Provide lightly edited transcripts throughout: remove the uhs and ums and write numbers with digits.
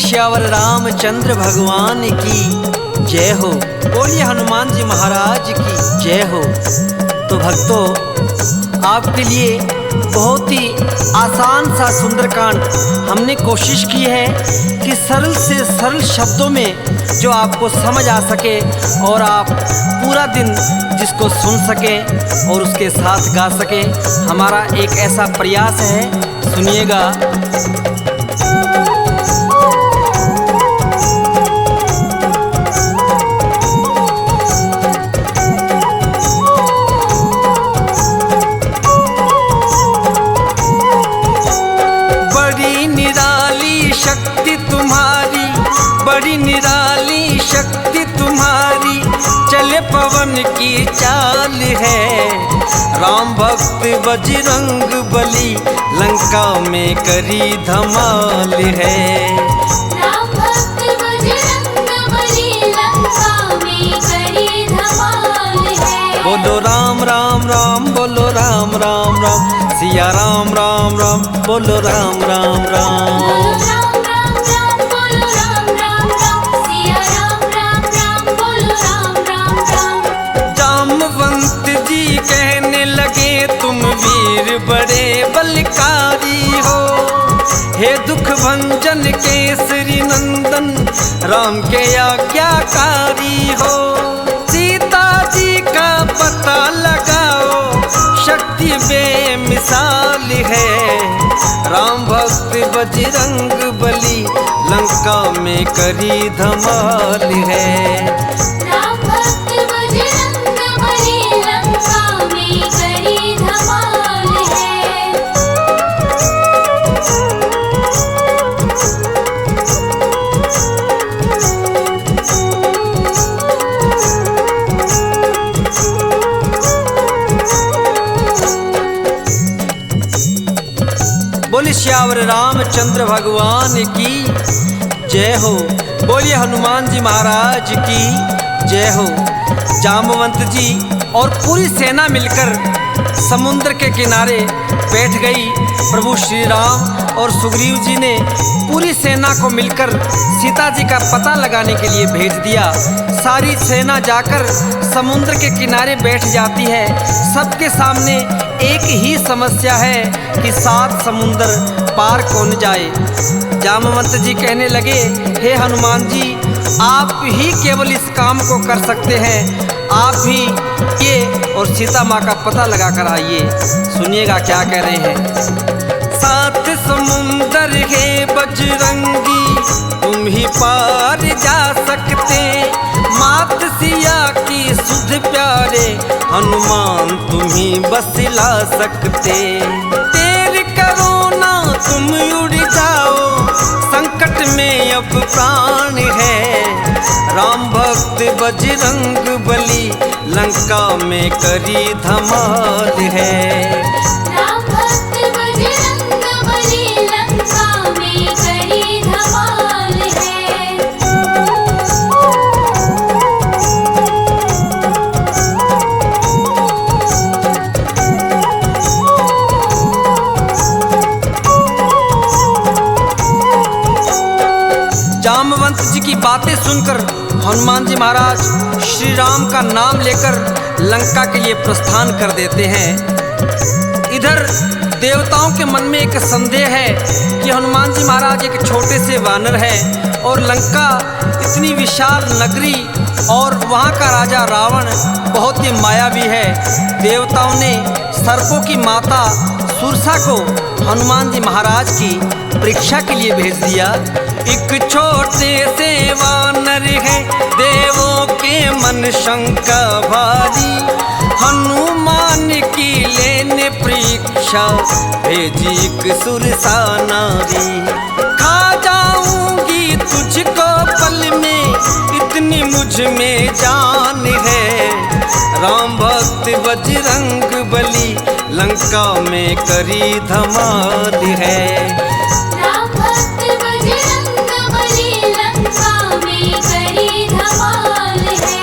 श्यावर रामचंद्र भगवान की जय हो। बोलिए हनुमान जी महाराज की जय हो। तो भक्तों, आपके लिए बहुत ही आसान सा सुंदरकांड हमने कोशिश की है कि सरल से सरल शब्दों में जो आपको समझ आ सके और आप पूरा दिन जिसको सुन सकें और उसके साथ गा सकें। हमारा एक ऐसा प्रयास है, सुनिएगा। बड़ी निराली शक्ति तुम्हारी, चले पवन की चाल है। राम भक्त बजरंग बली, लंका में करी धमाल है। राम भक्त बजरंग बली, लंका में करी धमाल है। बोलो राम राम राम, बोलो राम राम राम, सिया राम राम राम, बोलो राम राम राम। कहने लगे तुम वीर बड़े बलकारी हो, हे दुख भंजन केसरी नंदन, राम के आज्ञाकारी हो। सीता जी का पता लगाओ, शक्ति बेमिसाल है। राम भक्त बजरंग बली, लंका में करी धमाल है। बोलिए श्यावर रामचंद्र भगवान की जय हो। बोलिए हनुमान जी महाराज की जय हो। जामवंत जी और पूरी सेना मिलकर समुद्र के किनारे बैठ गई। प्रभु श्री राम और सुग्रीव जी ने पूरी सेना को मिलकर सीता जी का पता लगाने के लिए भेज दिया। सारी सेना जाकर समुद्र के किनारे बैठ जाती है। सबके सामने एक ही समस्या है कि 7 समुंदर पार कौन जाए। जामवंत जी कहने लगे, हे हनुमान जी, आप ही केवल इस काम को कर सकते हैं। आप ही ये और सीता माँ का पता लगा कर आइए। सुनिएगा क्या कह रहे हैं। 7 समुंदर है बजरंगी, तुम ही पार जा सकते। मात सिया की सुध प्यारे, हनुमान तुम ही बस ला सकते। देर करो ना तुम उड़ जाओ, संकट में अब प्राण है। राम भक्त बजरंग बली, लंका में करी धमाल है। राम भक्त बजरंग बली, लंका में करी धमाल है। जामवंत जी की बातें सुनकर हनुमान जी महाराज श्री राम का नाम लेकर लंका के लिए प्रस्थान कर देते हैं। इधर देवताओं के मन में एक संदेह है कि हनुमान जी महाराज एक छोटे से वानर हैं और लंका इतनी विशाल नगरी और वहाँ का राजा रावण बहुत ही मायावी है। देवताओं ने सर्पों की माता सुरसा को हनुमान जी महाराज की परीक्षा के लिए भेज दिया। एक छोटे से वानर है, देवों के मन शंका भारी। हनुमान की लेने परीक्षा, भेजी एक सुरसा नारी। खा जाऊंगी तुझको पल में, इतनी मुझ में जान है। राम भक्त बजरंग बली, लंका में करी धमाल है। राम भक्त बजरंग बली, लंका में करी धमाल है।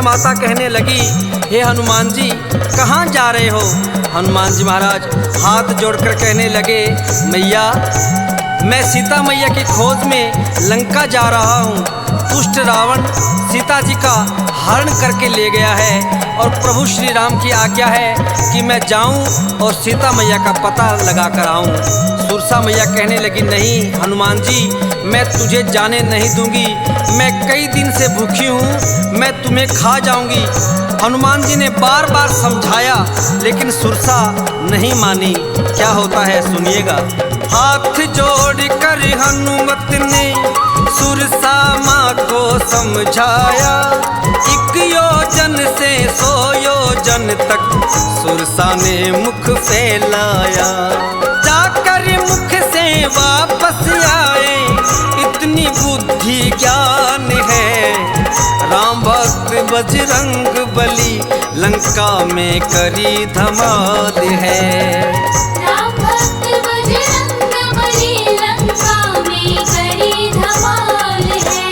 माता कहने लगी, हे हनुमान जी कहाँ जा रहे हो? हनुमान जी महाराज हाथ जोड़कर कहने लगे, मैया मैं सीता मैया की खोज में लंका जा रहा हूँ। दुष्ट रावण सीता जी का हरण करके ले गया है और प्रभु श्री राम की आज्ञा है कि मैं जाऊं और सीता मैया का पता लगा कर आऊं। सुरसा मैया कहने लगी, नहीं हनुमान जी मैं तुझे जाने नहीं दूंगी, मैं कई दिन से भूखी हूँ, मैं तुम्हें खा जाऊंगी। हनुमान जी ने बार बार समझाया लेकिन सुरसा नहीं मानी। क्या होता है सुनिएगा। हाथ जोड़ कर हनुमत ने सुरसा माँ को समझाया, 1 योजन से 100 योजन तक सुरसा ने मुख फैलाया। जाकर मुख से वापस आए, इतनी बुद्धि ज्ञान है, राम भक्त बजरंग बली लंका में करी धमाल है। राम भक्त बजरंग बली लंका में करी धमाल है।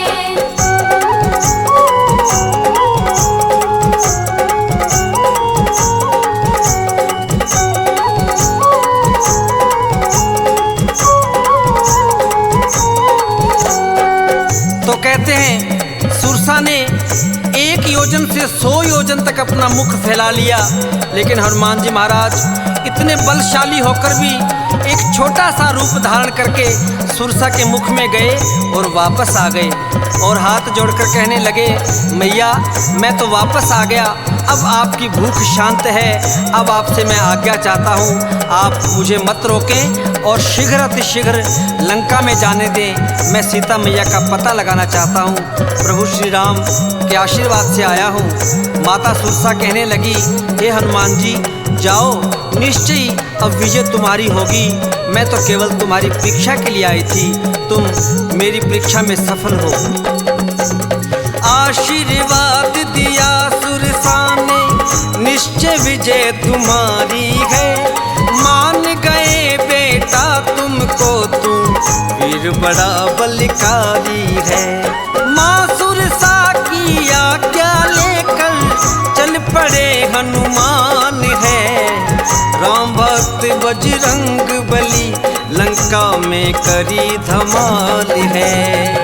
तो कहते हैं सुरसा ने 1 योजन से 100 योजन तक अपना मुख फैला लिया, लेकिन हनुमान जी महाराज इतने बलशाली होकर भी एक छोटा सा रूप धारण करके सुरसा के मुख में गए और वापस आ गए और हाथ जोड़कर कहने लगे, मैया मैं तो वापस आ गया, अब आपकी भूख शांत है, अब आपसे मैं आज्ञा चाहता हूँ, आप मुझे मत रोकें और शीघ्र अतिशीघ्र लंका में जाने दें। मैं सीता मैया का पता लगाना चाहता हूँ, प्रभु श्री राम के आशीर्वाद से आया हूँ। माता सुरसा कहने लगी, हे हनुमान जी जाओ, निश्चय अब विजय तुम्हारी होगी, मैं तो केवल तुम्हारी परीक्षा के लिए आई थी, तुम मेरी परीक्षा में सफल हो। आशीर्वाद दिया सुरसा ने, निश्चय विजय तुम्हारी है, मान गए बेटा तुमको, तुम वीर बड़ा बलकारी है। माँ सुरसा की आज्ञा लेकर चल पड़े हनुमान है, राम भक्त बजरंग बली लंका में करी धमाल है।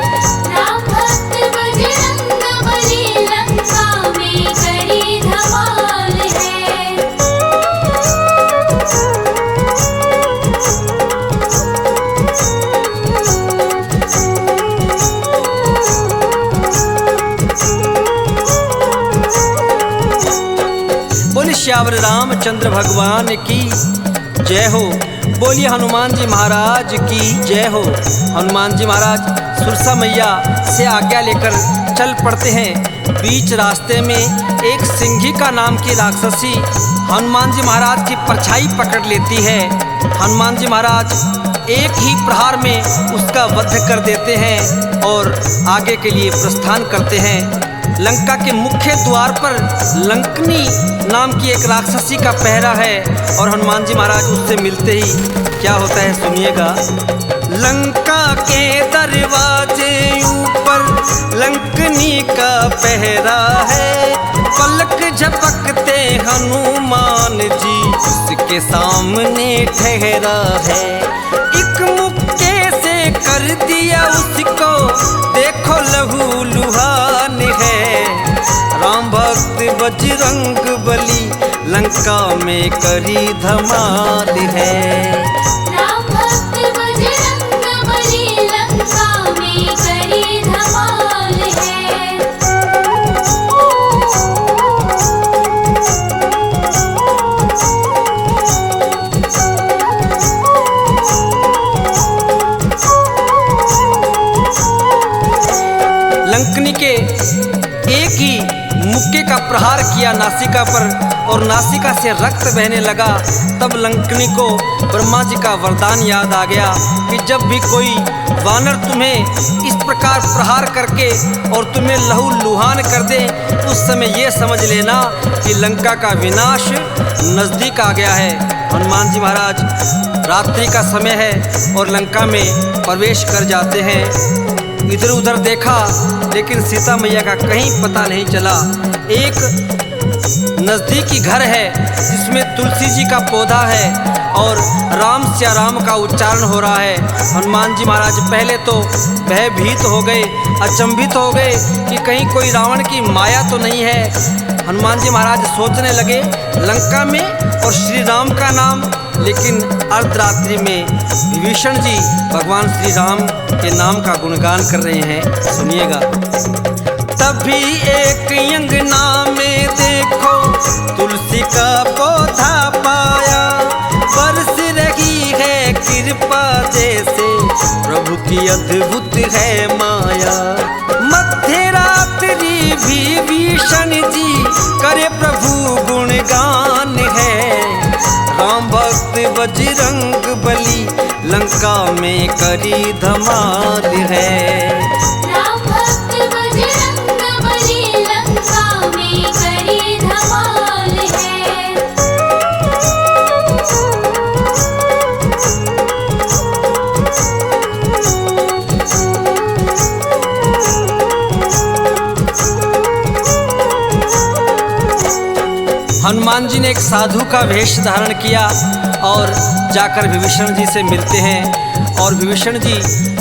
राम भक्त बजरंग बली लंका में करी धमाल है। बोलिए श्यावर रामचंद्र भगवान की जय हो। बोलिए हनुमान जी महाराज की जय हो। हनुमान जी महाराज सुरसा मैया से आज्ञा लेकर चल पड़ते हैं। बीच रास्ते में एक सिंहिका नाम की राक्षसी हनुमान जी महाराज की परछाई पकड़ लेती है। हनुमान जी महाराज एक ही प्रहार में उसका वध कर देते हैं और आगे के लिए प्रस्थान करते हैं। लंका के मुख्य द्वार पर लंकनी नाम की एक राक्षसी का पहरा है और हनुमान जी महाराज उससे मिलते ही क्या होता है सुनिएगा। लंका के दरवाजे ऊपर लंकनी का पहरा है, पलक झपकते हनुमान जी उसके सामने ठहरा है। एक मुक्के से कर दिया उसको देखो लहू लुहान है, राम भक्त बजरंग बली लंका में करी धमाल है। राम भक्त बजरंग बली लंका में करी धमाल है। लंकनी के एक ही मुक्के का प्रहार किया नासिका पर और नासिका से रक्त बहने लगा। तब लंकनी को ब्रह्मा जी का वरदान याद आ गया कि जब भी कोई वानर तुम्हें इस प्रकार प्रहार करके और तुम्हें लहू लुहान कर दे, उस समय ये समझ लेना कि लंका का विनाश नज़दीक आ गया है। हनुमान जी महाराज रात्रि का समय है और लंका में प्रवेश कर जाते हैं। इधर उधर देखा लेकिन सीता मैया का कहीं पता नहीं चला। एक नज़दीकी घर है जिसमें तुलसी जी का पौधा है और राम सिया राम का उच्चारण हो रहा है। हनुमान जी महाराज पहले तो भयभीत हो गए, अचंभित हो गए कि कहीं कोई रावण की माया तो नहीं है। हनुमान जी महाराज सोचने लगे लंका में और श्री राम का नाम, लेकिन अर्धरात्रि में विभीषण जी भगवान श्री राम के नाम का गुणगान कर रहे हैं। सुनिएगा। तभी एक अंगना में देखो तुलसी का पौधा पाया, बरस रही है कृपा जैसे प्रभु की अद्भुत है माया। मध्य रात्रि भी विभीषण जी करे प्रभु गुणगान है, राम भक्त बजरंग बली लंका में करी धमाल है। राम भक्त बजरंग बली लंका में करी धमाल है। हनुमान जी ने एक साधु का वेश धारण किया और जाकर विभीषण जी से मिलते हैं और विभीषण जी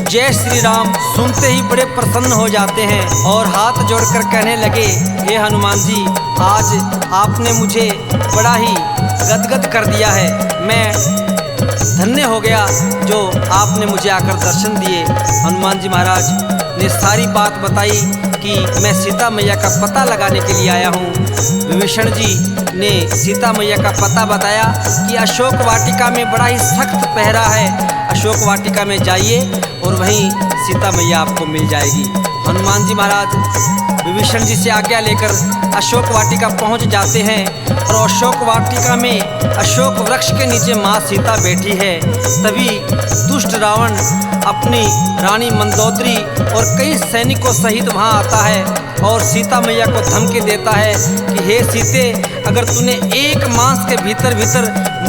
जय श्री राम सुनते ही बड़े प्रसन्न हो जाते हैं और हाथ जोड़कर कहने लगे, हे हनुमान जी, आज आपने मुझे बड़ा ही गदगद कर दिया है। मैं धन्य हो गया जो आपने मुझे आकर दर्शन दिए। हनुमान जी महाराज ने सारी बात बताई कि मैं सीता मैया का पता लगाने के लिए आया हूँ। विभीषण जी ने सीता मैया का पता बताया कि अशोक वाटिका में बड़ा ही सख्त पहरा है, अशोक वाटिका में जाइए और वहीं सीता मैया आपको मिल जाएगी। हनुमान जी महाराज विभीषण जी से आज्ञा लेकर अशोक वाटिका पहुंच जाते हैं और अशोक वाटिका में अशोक वृक्ष के नीचे माँ सीता बैठी है। तभी दुष्ट रावण अपनी रानी मंदोदरी और कई सैनिकों सहित वहां आता है और सीता मैया को धमकी देता है कि हे सीते, अगर तूने एक मास के भीतर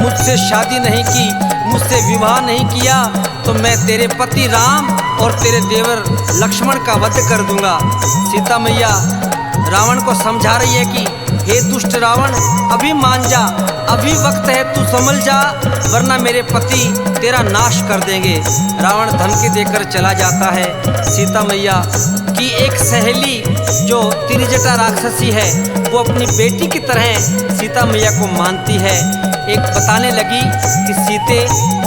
मुझसे शादी नहीं की, मुझसे विवाह नहीं किया, तो मैं तेरे पति राम और तेरे देवर लक्ष्मण का वध कर दूंगा। सीता मैया रावण को समझा रही है कि हे दुष्ट रावण, अभी मान जा, अभी वक्त है, तू संभल जा, वरना मेरे पति तेरा नाश कर देंगे। रावण धमकी देकर चला जाता है। सीता मैया की एक सहेली जो त्रिजटा राक्षसी है वो अपनी बेटी की तरह सीता मैया को मानती है। एक बताने लगी कि सीते,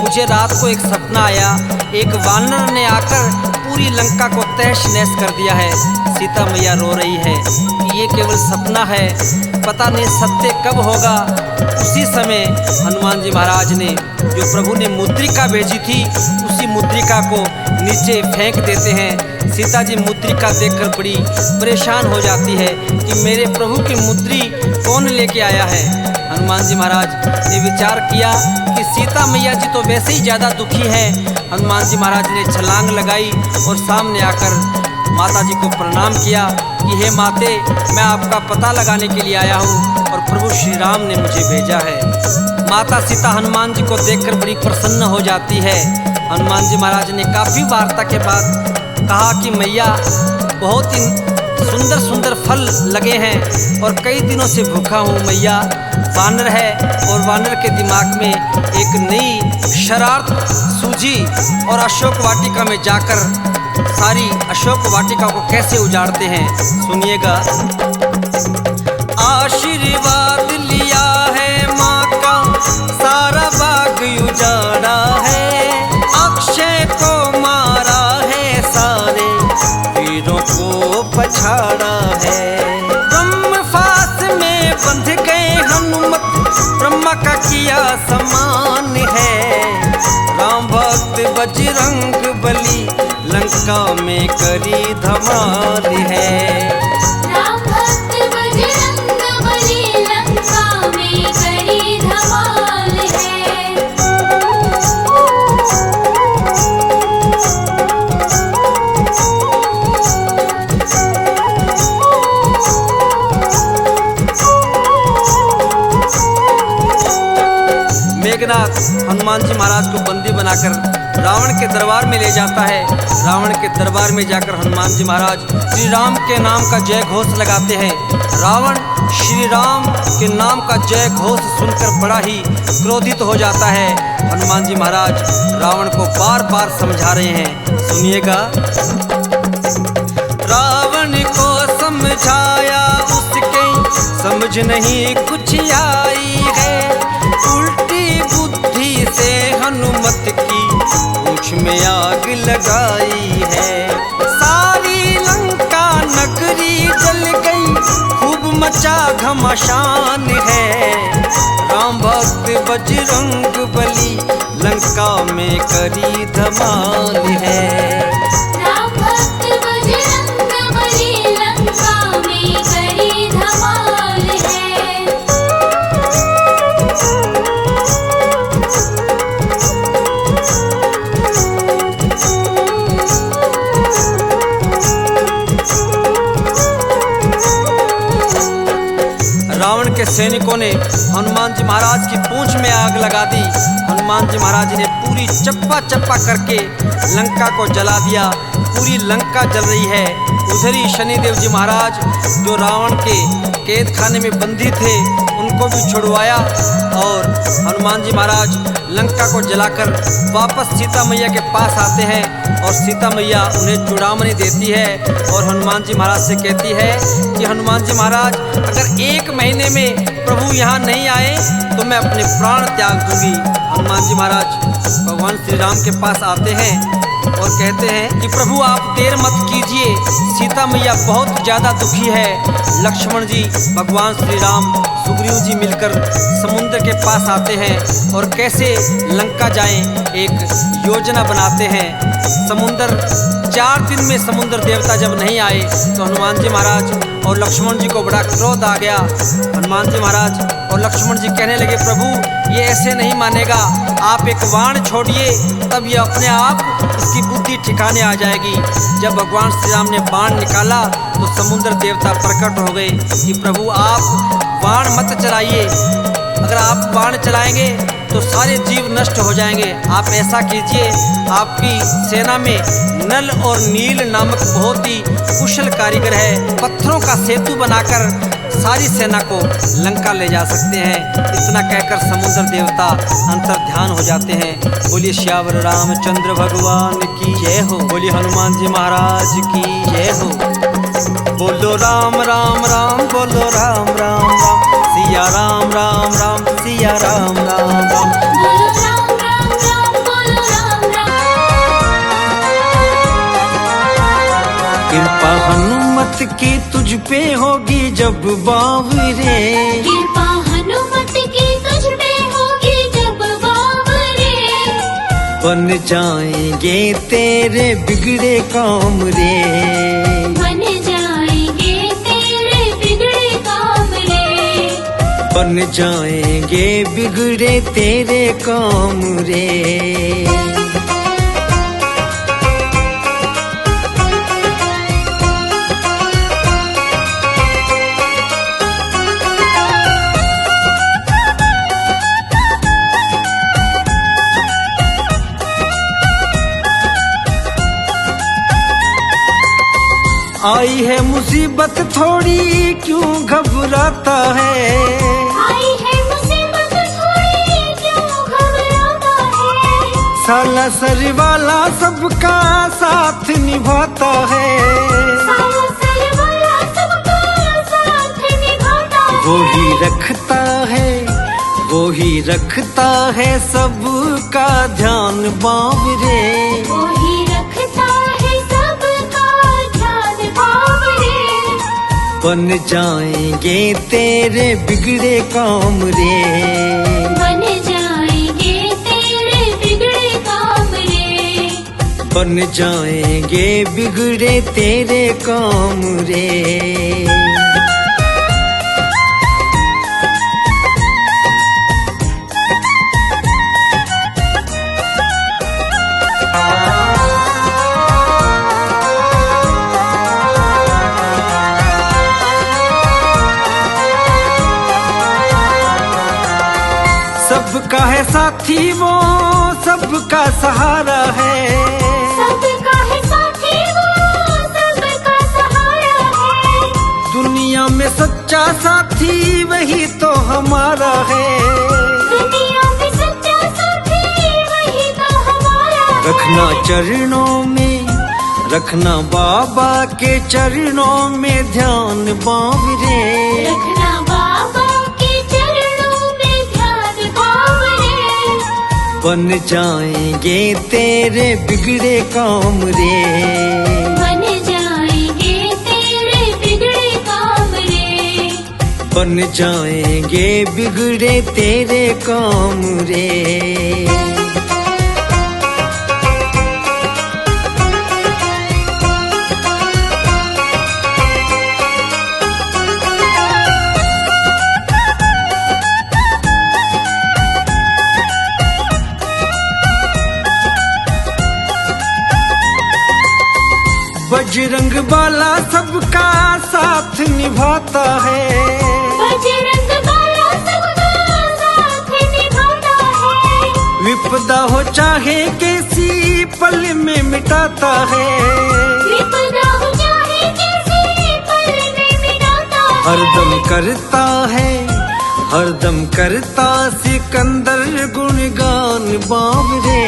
मुझे रात को एक सपना आया, एक वानर ने आकर पूरी लंका को तहस नहस कर दिया है। सीता मैया रो रही है कि ये केवल सपना है, पता नहीं सत्य कब होगा। उसी समय हनुमान जी महाराज ने जो प्रभु ने मुद्रिका भेजी थी उसी मुद्रिका को नीचे फेंक देते हैं। सीता जी मुद्रिका देखकर बड़ी परेशान हो जाती है कि मेरे प्रभु की मुद्री कौन लेके आया है। हनुमान जी महाराज ने विचार किया कि सीता मैया जी तो वैसे ही ज़्यादा दुखी है। हनुमान जी महाराज ने छलांग लगाई और सामने आकर माता जी को प्रणाम किया कि हे माते, मैं आपका पता लगाने के लिए आया हूँ और प्रभु श्री राम ने मुझे भेजा है। माता सीता हनुमान जी को देखकर बड़ी प्रसन्न हो जाती है। हनुमान जी महाराज ने काफ़ी वार्ता के बाद कहा कि मैया, बहुत ही सुंदर सुंदर फल लगे हैं और कई दिनों से भूखा हूँ मैया। वानर है और वानर के दिमाग में एक नई शरारत सूझी और अशोक वाटिका में जाकर सारी अशोक वाटिका को कैसे उजाड़ते हैं, सुनिएगा। आशीर्वाद लिया है माँ का, सारा बाग उजाड़ा है, अक्षय को मारा है, सारे वीरों को पछाड़ा है। ब्रह्मफास में बंध गए हनुमत, ब्रह्मा का किया समान है, राम भक्त बजरंग बली लंका में करी धमाल है। राम भक्त बजरंग बली लंका में करी धमाल है। मेघनाथ हनुमान जी महाराज को बंदी बनाकर रावण के दरबार में ले जाता है। रावण के दरबार में जाकर हनुमान जी महाराज श्री राम के नाम का जय घोष लगाते हैं। रावण श्री राम के नाम का जय घोष सुनकर बड़ा ही क्रोधित हो जाता है। हनुमान जी महाराज रावण को बार बार समझा रहे हैं, सुनिएगा। रावण को समझाया उसके समझ नहीं कुछ आई है, उल्टी बुद्धि से हनुमत की पूंछ में आग लगाई है। सारी लंका नगरी जल गई, खूब मचा घमासान है। राम भक्त बजरंग बली लंका में करी धमाल है। राम भक्त बजरंग बली लंका में करी धमाल है। रावण के सैनिकों ने हनुमान जी महाराज की पूंछ में आग लगा दी। हनुमान जी महाराज ने पूरी चप्पा चप्पा करके लंका को जला दिया। पूरी लंका जल रही है। उधर ही शनिदेव जी महाराज जो रावण के कैद खाने में बंदी थे उनको भी छुड़वाया और हनुमान जी महाराज लंका को जलाकर वापस सीता मैया के पास आते हैं और सीता मैया उन्हें चूड़ामणि देती है और हनुमान जी महाराज से कहती है कि हनुमान जी महाराज अगर 1 महीने में प्रभु यहाँ नहीं आए तो मैं अपने प्राण त्याग दूंगी। हनुमान जी महाराज भगवान श्री राम के पास आते हैं और कहते हैं कि प्रभु आप देर मत कीजिए, सीता मैया बहुत ज़्यादा दुखी है। लक्ष्मण जी, भगवान श्री राम, सुग्रीव जी मिलकर समुद्र के पास आते हैं और कैसे लंका जाएं एक योजना बनाते हैं। समुद्र 4 दिन में समुद्र देवता जब नहीं आए तो हनुमान जी महाराज और लक्ष्मण जी को बड़ा क्रोध आ गया। हनुमान जी महाराज और लक्ष्मण जी कहने लगे प्रभु ये ऐसे नहीं मानेगा, आप एक बाण छोड़िए तब ये अपने आप इसकी बुद्धि ठिकाने आ जाएगी। जब भगवान श्री राम ने बाण निकाला तो समुद्र देवता प्रकट हो गए कि प्रभु आप बाण मत चलाइए, अगर आप बाण चलाएंगे तो सारे जीव नष्ट हो जाएंगे। आप ऐसा कीजिए, आपकी सेना में नल और नील नामक बहुत ही कुशल कारीगर है, पत्थरों का सेतु बनाकर सारी सेना को लंका ले जा सकते हैं। इतना कहकर समुद्र देवता अंतर ध्यान हो जाते हैं। बोलिए श्यावर रामचंद्र भगवान की जय हो। बोलिए हनुमान जी महाराज की जय हो। बोलो राम राम राम, बोलो राम राम राम, सिया राम राम राम, सिया राम राम राम। बोलो राम राम राम, बोलो राम राम। कृपा हनुमत की तुझ पे होगी जब बावरे, कृपा हनुमत की तुझ पे होगी जब बावरे, बन जाएंगे तेरे बिगड़े काम रे, बन जाएंगे तेरे बिगड़े काम रे, बन जाएंगे बिगड़े तेरे काम रे। आई है मुसीबत थोड़ी क्यों घबराता है, आई है मुसीबत थोड़ी क्यों घबराता है, साला सर वाला सबका साथ निभाता है, साला सर वाला सबका साथ निभाता है, वो ही रखता है सबका ध्यान बावरे, वो ही रखता है सबका ध्यान बावरे, बन जाएंगे तेरे बिगड़े काम रे, बन जाएंगे तेरे बिगड़े काम रे, बन जाएंगे बिगड़े तेरे काम रे। सबका है साथी वो सब सबका सहारा है। सबका है साथी वो, सबका सहारा है। दुनिया में सच्चा साथी वही तो हमारा है। दुनिया में सच्चा साथी वही तो हमारा है। रखना चरणों में, रखना बाबा के चरणों में ध्यान बाबरे। रखना बाबा के चरणों में ध्यान बाबरे। बन जाएंगे तेरे बिगड़े काम रे। बन जाएंगे तेरे बिगड़े काम रे। बन जाएंगे बिगड़े तेरे काम रे। बजरंग बाला सबका साथ निभाता है। बजरंग बाला सबका साथ निभाता है। विपदा हो चाहे कैसी पल में मिटाता है। विपदा हो चाहे कैसी पल में मिटाता है। हरदम करता है, हरदम करता सिकंदर गुणगान बाबरे।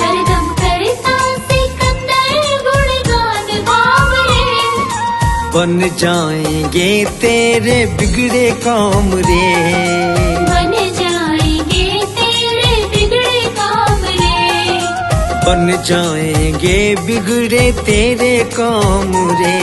हरदम करता सिकंदर गुणगान बाबरे। बन जाएंगे तेरे बिगड़े काम रे। बन जाएंगे तेरे बिगड़े काम रे। बन जाएंगे बिगड़े तेरे काम रे।